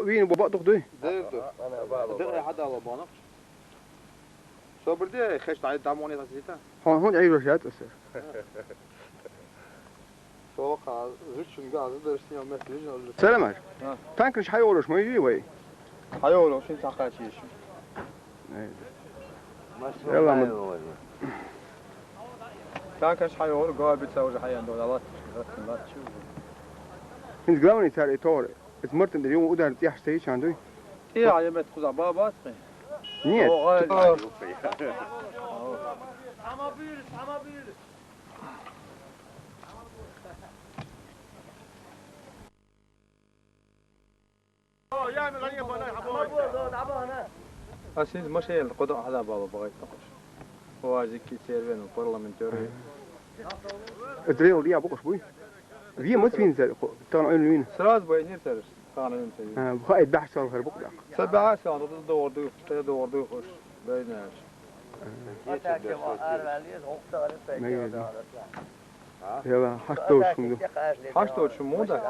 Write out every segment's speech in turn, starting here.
وين بابا تاخذوه انا بقى حدا على بانق شو بدي خشت على داموني تسيتا هون عيب رشات أسر شو قاعد زوجين قاعد درسين يوم مثلين ولا سلامك تانكش حيولوش ما يجي وين حيولو شو تحكي شيء يلا من تانكش حيولو قاعد بتسوي حيان دولارات لا تشوف انت قاوني تاري تور اسمرت اليوم ودار تيح ستيش عنده ايه عيمت خذ بابات نيت أسيد ماشي القضاء هذا بابا بغيت نقش هو زكي سيرفين وبرلمنتري ادريو ليا بقش بوي في مت فين زال تاع عين وين سراز بينير سرس قانون سيد بخايد بحث صار خير بقدر 7 ساعات دور دو خش بيناش يلا حشتوش شو ده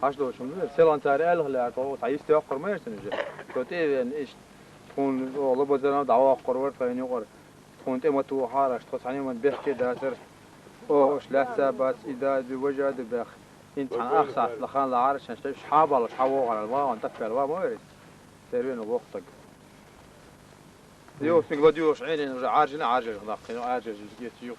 حشتوش شو ده سلان تاريخ له تو تعيش تأخر ما يرسنجه كتير إيش تكون والله بزنا دعوة قرور فين يقر تكون تيمة تو حارش تصعني من بيحكي داسر أوش لا سبات إذا بوجه دبخ أنت عن أخص لخان العرش عشان شحاب ولا شحابه على الواو وأنت في الواو ما يرس سيرين وقتك يو في قديوش عيني عارجنا عارج ناقين عارج يو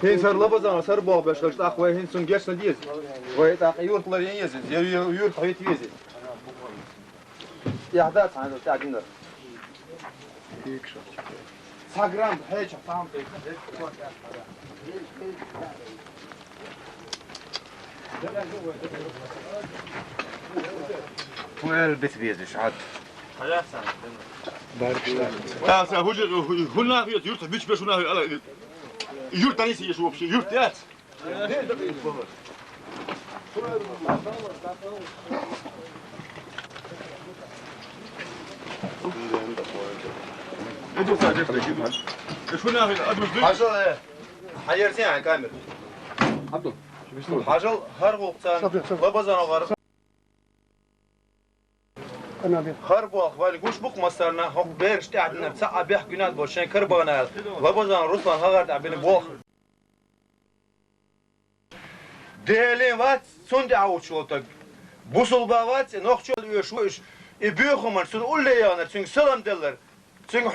هين صار لبزان صار باب باش لقيت اخوي هين سون جيش نديز ويت اخ يورت لا ينيز يورت حيت يزي يا حدات عنده تاع دينر ساغرام هيك فهم وين البيت بيزش عاد خلاص هنا في يورت بيش باش هنا يورت تاني يشوف يورت يات انتو ساعدت شو هنا ادوس حاجه حيرتين عن كامل عبدو حاجه هربوا بتاع لبزان غرب خربوا اخوالي قوش بوق مصرنا هوك بيرش تعدنا بساعة بيح قنات بوشين كربانا لبزان روسلان هغرت عبين بوخ دهلين وات سند عود شولتك بوصل باوات نوخشول يشوش يبيخهم سن اولي يانا سن سلام دلر سن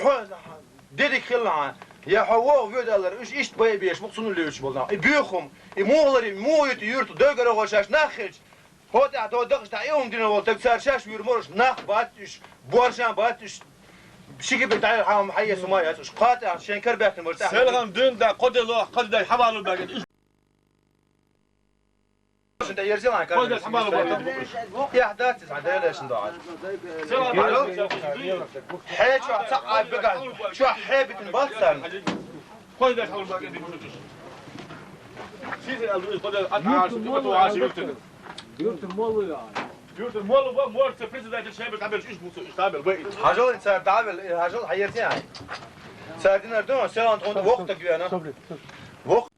ديدك خلعان يا حواو فيدلر ايش ايش باي بيش بوق سن ليش بولنا يبيخهم يمولر مويت يورت دغر غشاش ناخج هو تاع دغش تاع يوم دينا ولتك صار شاش ويرمرش ناخ باتش بورشان باتش بشكل بتاع حام حي سمايات اش قاطع عشان كربات مرتاح سلام دين دا قد الله قد دا حبالو باقي انت يرجع معك قد حبالو يا حدات عداله ايش ندعي سلام حيت شو تاع بقى شو حابه نبصر قد دا حبالو باقي دي سيدي قد اتعاش تو عاش يورت المول يعني يورت المول بقى مورت بريزيدنت الشباب تعمل ايش بوصل تعمل باقي حاجه انت تعمل حاجه حيرتي يعني ساعدين اردون ساعه انت وقتك انا وقت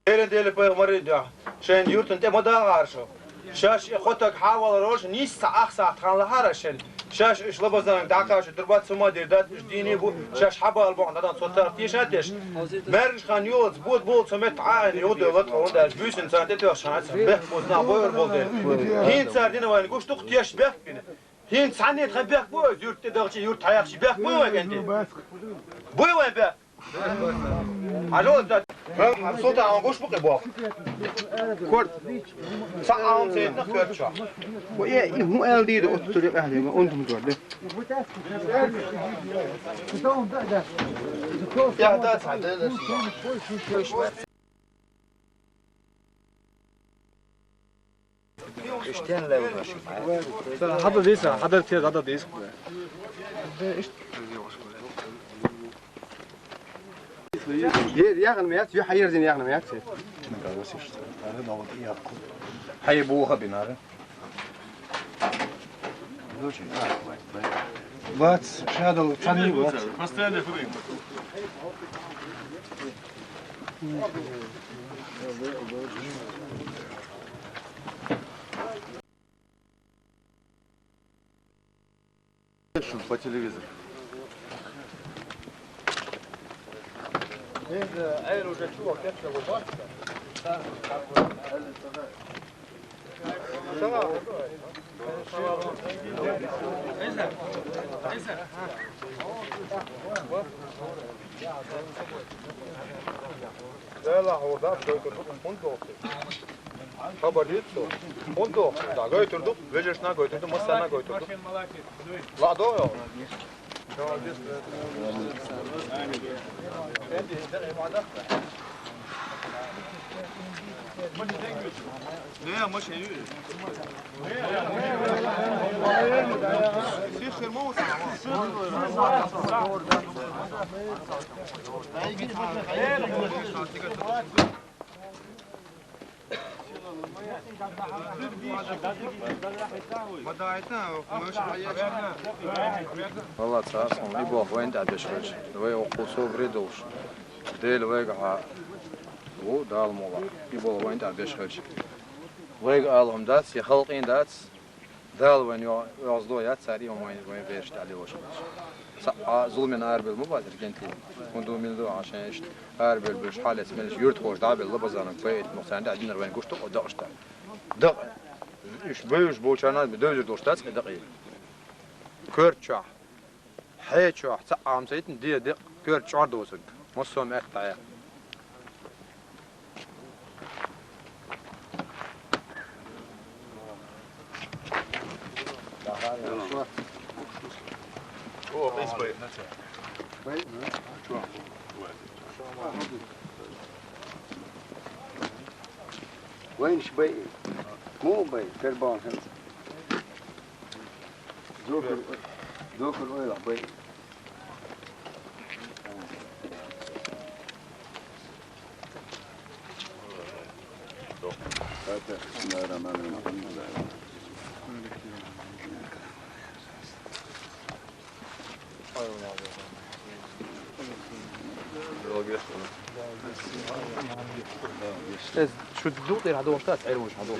ديل في مريض شين يورت انت ما داعرشو شاش خطك حاول روش نيس اخسا تخان لهارشن شاش ايش لبزان داكاش دربات سما ديردات ديني بو شاش حبال بو عندنا صوت تيشاتش مرج خان يوز بود بود سمت عين يود وقت عند البيس انسان تيو شانس به بوزنا بور بولدين هين ساردين وين قوش تختيش به هين سعني تخبيك بو يورت دغشي يورت حياخشي به بو وين بو وين به حاجه صوت عم قوش بقي بو كورت ساعه سيد نخرج شو ويا مو الدي دو تطلق اهلي ما انتم تورد يا دات عدل اشتين لو هذا ديس هذا تي هذا ديس يا غنميات يا حيرزين يا غنميات حيبوها بناره بات هذا الثاني بات Постоянно фрейм. По телевизору. لا هو ده جايتردو فندق خبر يتسو فندق ده جايتردو فيجرسنا جايتردو مسنا جايتردو لا ده Ne ama şey والله تساسهم يبغى وين تعب شويش وين وقصو بريدوش ديل ويقع هو دال مولا يبغى وين تعب شويش ويقع لهم داس يخلقين داس دال وين يوصلوا يا تساري وين بيرشت عليه وش ظلم أربل مو بادر جنتي كندو من ذو عشان إيش أربل بش حالة سمنش يرد خوش دابل لبزانك فايت مقصان دا عندنا وين قشطو ودقشتا دق إيش بيش بوشانات بدوزر دوشتاس دقيق كرتشا حيتشا تعام سيتن دي دق كرتشا دوسك مصوم أقطع О, бейсбол. وين شبي مو بي كربان هم ذوكر وين بي بسم الله الرحمن الرحيم شو تدوق يا هذول ثلاث عروش هذول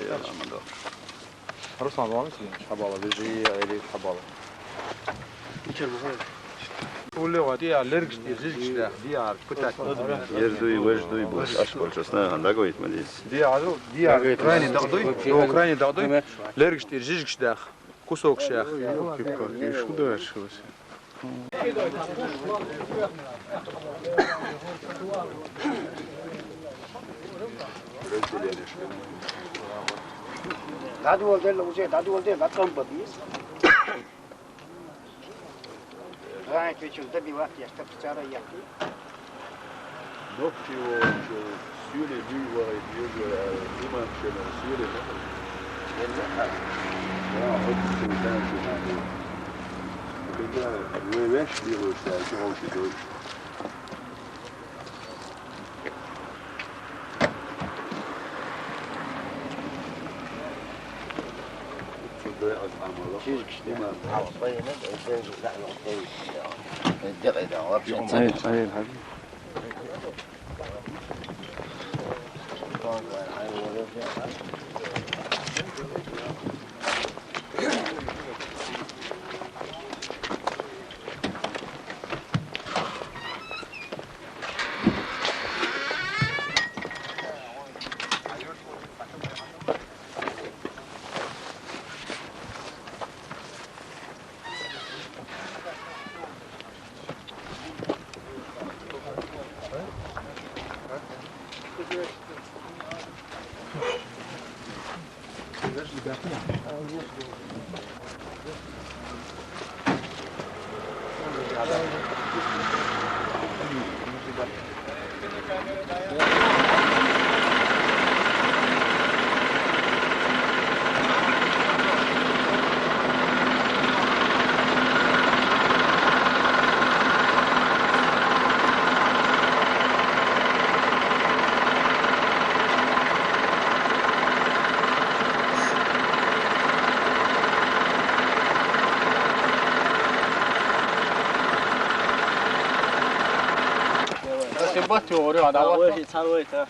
رسم ضوامس حبالة بيجي عيلي حبالة قول لي ودي على لرجش دي ده دي على كتات Еждуй, веждуй, будь. Ашкол, честно, дагоит, мадис. دي على أوكراني دغدوي أوكراني دغدوي لرجش ترجيش ده كوسوك شيخ شو ده شو بس دادو ولدين لو جاي دادو ولدين لا تقوم ببيس رايك في دبي وقت يشتغل تجارة يحكي Donc, sur les buts, et puis dimanche, sur les سبت ووري هذا وش يتصل ويته